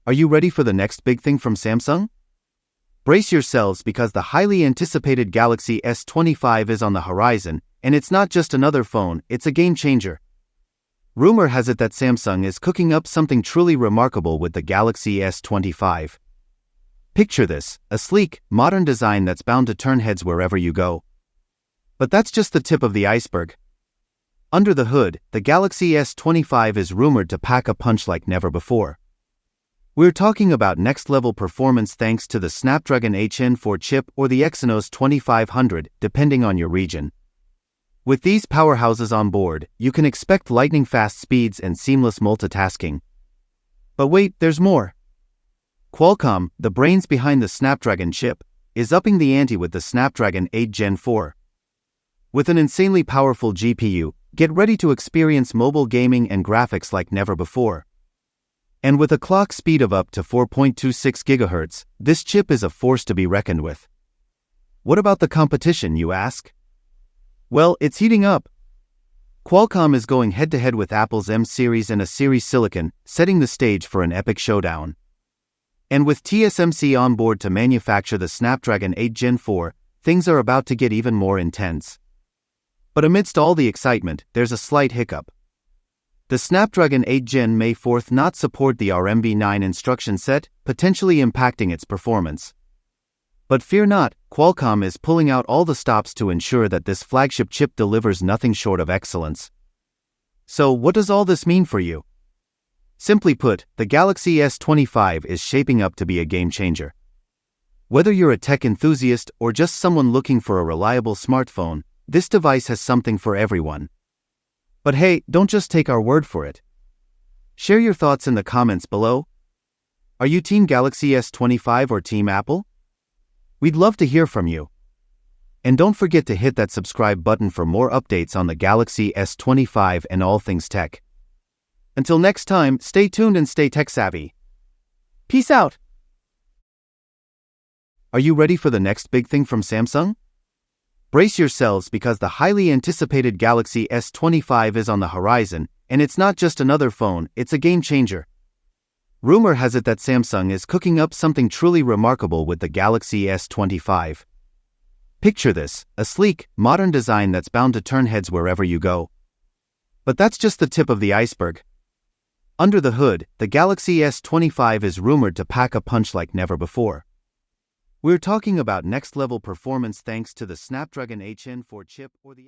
Are you ready for the next big thing from Samsung? Brace yourselves because the highly anticipated Galaxy S25 is on the horizon, and it's not just another phone, it's a game changer. Rumor has it that Samsung is cooking up something truly remarkable with the Galaxy S25. Picture this, a sleek, modern design that's bound to turn heads wherever you go. But that's just the tip of the iceberg. Under the hood, the Galaxy S25 is rumored to pack a punch like never before. We're talking about next-level performance thanks to the Snapdragon 8 chip or the Exynos 2500, depending on your region. With these powerhouses on board, you can expect lightning-fast speeds and seamless multitasking. But wait, there's more. Qualcomm, the brains behind the Snapdragon chip, is upping the ante with the Snapdragon 8 Gen 4. With an insanely powerful GPU, get ready to experience mobile gaming and graphics like never before. And with a clock speed of up to 4.26 GHz, this chip is a force to be reckoned with. What about the competition, you ask? Well, it's heating up. Qualcomm is going head-to-head with Apple's M series and A series silicon, setting the stage for an epic showdown. And with TSMC on board to manufacture the Snapdragon 8 Gen 4, things are about to get even more intense. But amidst all the excitement, there's a slight hiccup. The Snapdragon 8 Gen may 4th not support the RMB9 instruction set, potentially impacting its performance. But fear not, Qualcomm is pulling out all the stops to ensure that this flagship chip delivers nothing short of excellence. So what does all this mean for you? Simply put, the Galaxy S25 is shaping up to be a game changer. Whether you're a tech enthusiast or just someone looking for a reliable smartphone, this device has something for everyone. But hey, don't just take our word for it. Share your thoughts in the comments below. Are you Team Galaxy S25 or Team Apple? We'd love to hear from you. And don't forget to hit that subscribe button for more updates on the Galaxy S25 and all things tech. Until next time, stay tuned and stay tech savvy. Peace out! Are you ready for the next big thing from Samsung? Brace yourselves because the highly anticipated Galaxy S25 is on the horizon, and it's not just another phone, it's a game changer. Rumor has it that Samsung is cooking up something truly remarkable with the Galaxy S25. Picture this, a sleek, modern design that's bound to turn heads wherever you go. But that's just the tip of the iceberg. Under the hood, the Galaxy S25 is rumored to pack a punch like never before. We're talking about next-level performance thanks to the Snapdragon 8 chip or the